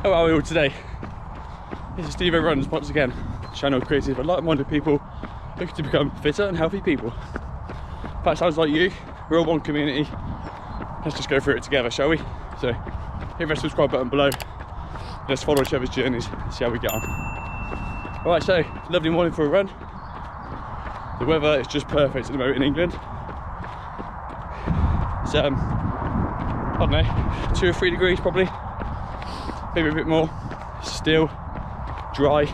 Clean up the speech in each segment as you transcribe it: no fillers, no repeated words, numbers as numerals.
How are we all today? This is Stevo Runs once again, channel created for like-minded people looking to become fitter and healthy people. If that sounds like you, we're all one community. Let's just go through it together, shall we? So hit that subscribe button below. Let's follow each other's journeys and see how we get on. Alright, so lovely morning for a run. The weather is just perfect at the moment in England. It's I don't know, 2 or 3 degrees probably, maybe a bit more. Still dry.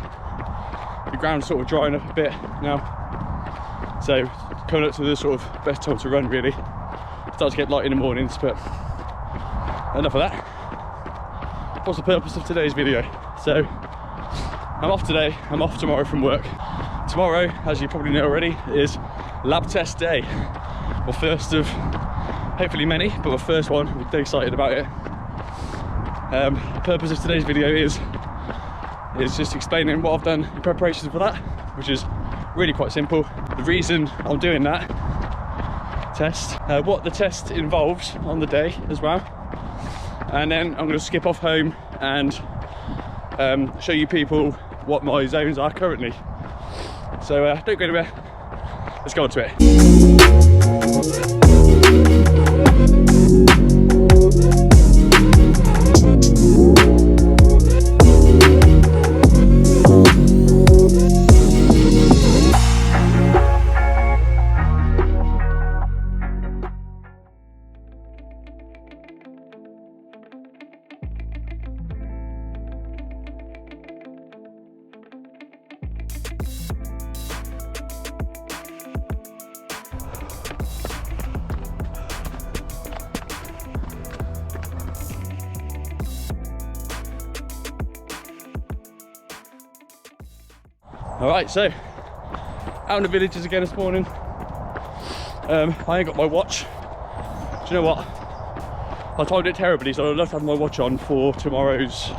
The ground's sort of drying up a bit now, so coming up to the sort of best time to run really. Starts to get light in the mornings, but enough of that. What's the purpose of today's video? So I'm off today, I'm off tomorrow from work. Tomorrow, as you probably know already, is lab test day. My first of hopefully many, but my first one. I'm dead excited about it. The purpose of today's video is just explaining what I've done in preparation for that, which is really quite simple. The reason I'm doing that test, what the test involves on the day as well, and then I'm going to skip off home and show you people what my zones are currently. So don't go anywhere, let's go on to it. Alright, so out in the villages again this morning. I ain't got my watch. Do you know what? I timed it terribly, so I'd love to have my watch on for tomorrow's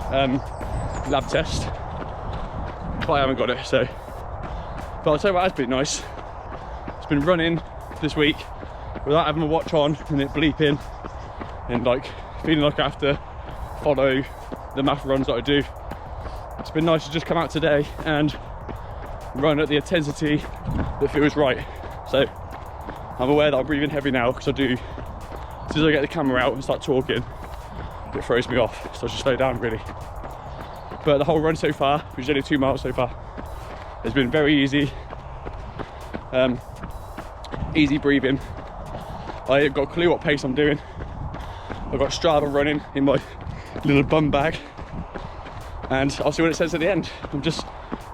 lab test, but I haven't got it. So, but I'll tell you what has been nice. It's been running this week without having my watch on and it bleeping, and like feeling like I have to follow the math runs that I do. It's been nice to just come out today and run at the intensity that feels right. So I'm aware that I'm breathing heavy now because I do, as soon as I get the camera out and start talking, it throws me off, so I should slow down really. But the whole run so far, which is only 2 miles so far, has been very easy. Easy breathing. I've got a clue what pace I'm doing. I've got Strava running in my little bum bag, and I'll see what it says at the end. I'm just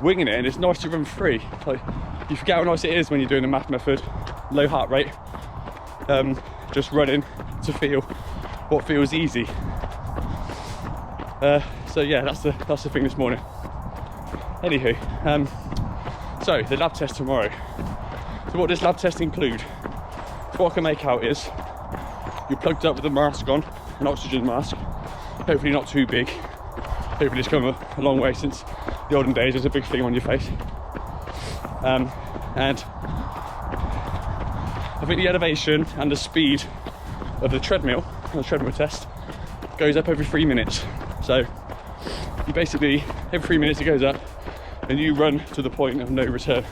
winging it, and it's nice to run free. Like, you forget how nice it is when you're doing the math method, low heart rate, just running to feel what feels easy. So yeah, that's the thing this morning. Anywho, so the lab test tomorrow. So what does lab test include? So what I can make out is you're plugged up with a mask on, an oxygen mask, hopefully not too big. Hopefully it's come a long way since the olden days. There's a big thing on your face, and I think the elevation and the speed of the treadmill test goes up every 3 minutes. So you basically, every 3 minutes it goes up and you run to the point of no return,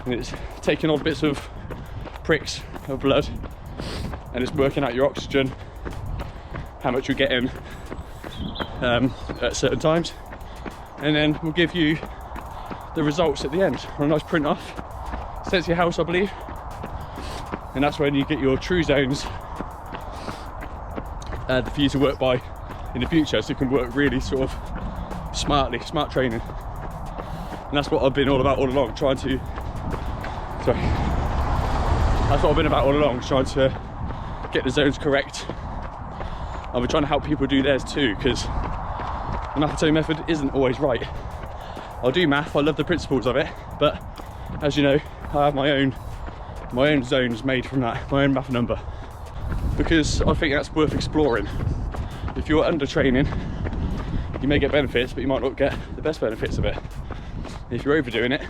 and it's taking odd bits of pricks of blood and it's working out your oxygen, how much you're getting at certain times, and then we'll give you the results at the end on a nice print off sent to your house, I believe, and that's when you get your true zones for you to work by in the future, so you can work really sort of smart training. And that's what I've been all about all along, trying to get the zones correct. I've been trying to help people do theirs too, because the Maffetone method isn't always right. I'll do math, I love the principles of it, but as you know, I have my own zones made from that, my own math number, because I think that's worth exploring. If you're under training, you may get benefits, but you might not get the best benefits of it. If you're overdoing it,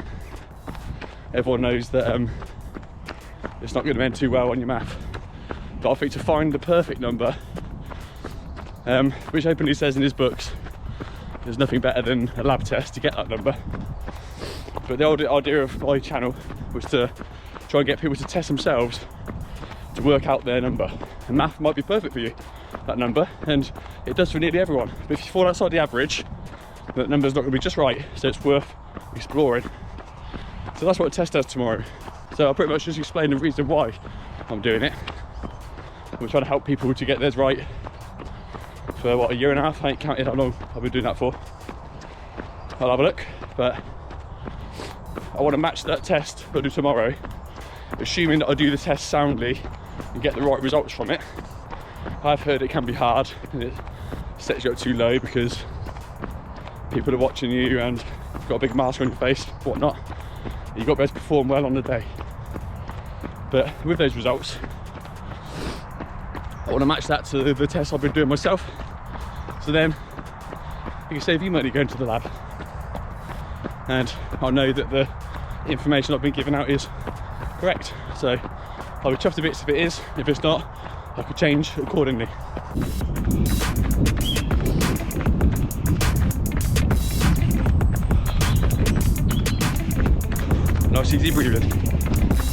everyone knows that it's not going to end too well on your math. But I think to find the perfect number which openly says in his books there's nothing better than a lab test to get that number. But the old idea of my channel was to try and get people to test themselves to work out their number. And math might be perfect for you, that number, and it does for nearly everyone. But if you fall outside the average, that number's not going to be just right, so it's worth exploring. So that's what a test does tomorrow. So I'll pretty much just explain the reason why I'm doing it. I'm trying to help people to get theirs right for what, a year and a half? I ain't counted how long I've been doing that for. I'll have a look, but I want to match that test I'll do tomorrow, assuming that I do the test soundly and get the right results from it. I've heard it can be hard and it sets you up too low because people are watching you and you've got a big mask on your face, whatnot. You've got to be able to perform well on the day. But with those results, I want to match that to the test I've been doing myself. So then you can save you money going to the lab. And I'll know that the information I've been giving out is correct. So I'll be chuffed to bits if it is. If it's not, I could change accordingly. Nice easy breathing.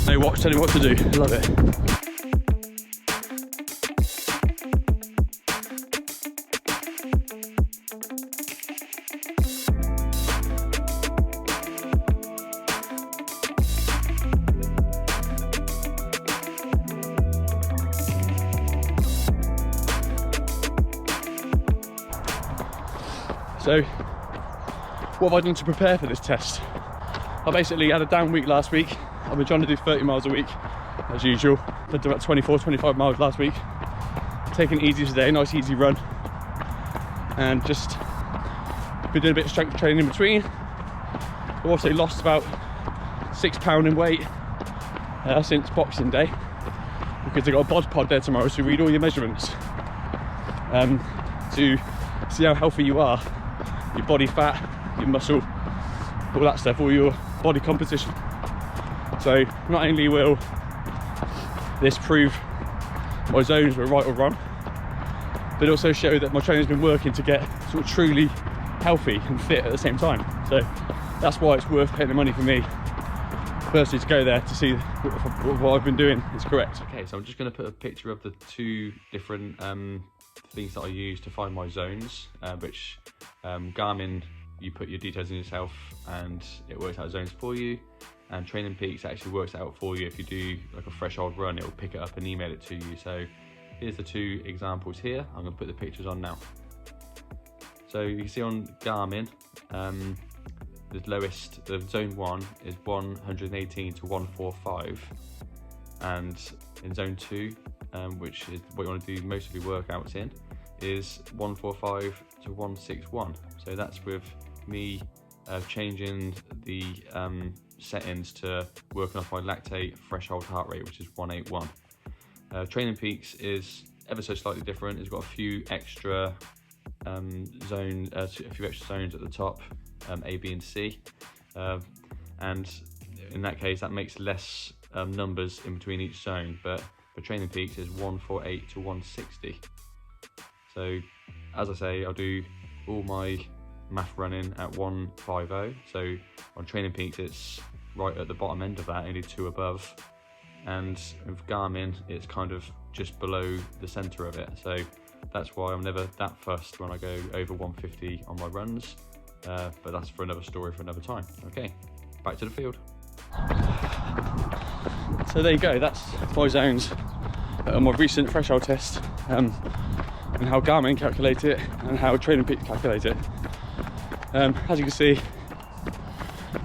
No watch telling me what to do. I love it. So, what have I done to prepare for this test? I basically had a down week last week. I've been trying to do 30 miles a week, as usual. I did about 24, 25 miles last week. Taking it easy today, nice easy run. And just been doing a bit of strength training in between. I've also lost about £6 in weight since Boxing Day, because I got a bod pod there tomorrow to read all your measurements. To see how healthy you are, your body fat, your muscle, all that stuff, all your body composition. So not only will this prove my zones were right or wrong, but also show that my training's been working to get sort of truly healthy and fit at the same time. So that's why it's worth paying the money for me, firstly, to go there to see what I've been doing is correct. Okay, so I'm just going to put a picture of the two different things that I use to find my zones, which Garmin, you put your details in yourself and it works out zones for you, and Training Peaks actually works out for you. If you do like a threshold run, it will pick it up and email it to you. So here's the two examples here. I'm going to put the pictures on now. So you can see on Garmin, the lowest, the zone 1 is 118 to 145, and in zone 2, which is what you want to do most of your workouts in, is 145 to 161. So that's with me changing the settings to working off my lactate threshold heart rate, which is 181. Training Peaks is ever so slightly different. It's got a few extra zones at the top, A, B, and C, and in that case, that makes less numbers in between each zone. But for Training Peaks is 148 to 160. So as I say, I'll do all my math running at 150. So on Training Peaks, it's right at the bottom end of that, only 2 above. And with Garmin, it's kind of just below the center of it. So that's why I'm never that fussed when I go over 150 on my runs. But that's for another story for another time. Okay, back to the field. So there you go, that's my zones on my recent threshold test, and how Garmin calculate it and how Training Peaks calculate it. As you can see,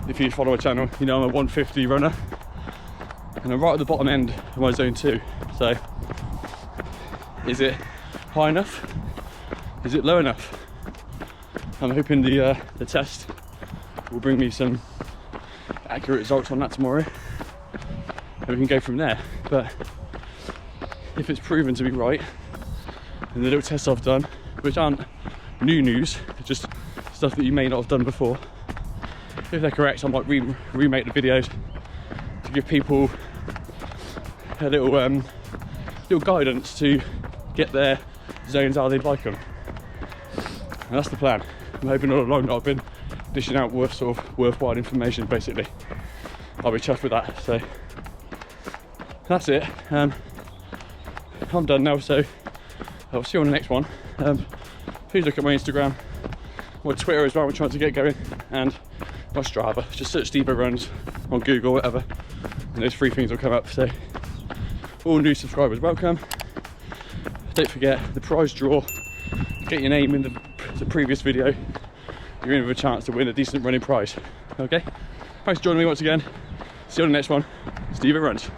if you follow my channel, you know I'm a 150 runner and I'm right at the bottom end of my zone 2. So is it high enough? Is it low enough? I'm hoping the test will bring me some accurate results on that tomorrow, and we can go from there. But if it's proven to be right, and the little tests I've done, which aren't new news, just stuff that you may not have done before, if they're correct, I might remake the videos to give people a little guidance to get their zones how they'd like them. And that's the plan. I'm hoping all along that I've been dishing out worthwhile information, basically. I'll be chuffed with that. So that's it. I'm done now, so I'll see you on the next one. Please look at my Instagram, my Twitter as well, I'm trying to get going, and my Strava. Just search Stevo Runs on Google, whatever, and those 3 things will come up. So all new subscribers welcome. Don't forget the prize draw. Get your name in the previous video. You're in with a chance to win a decent running prize. Okay, thanks for joining me once again. See you on the next one. Stevo Runs.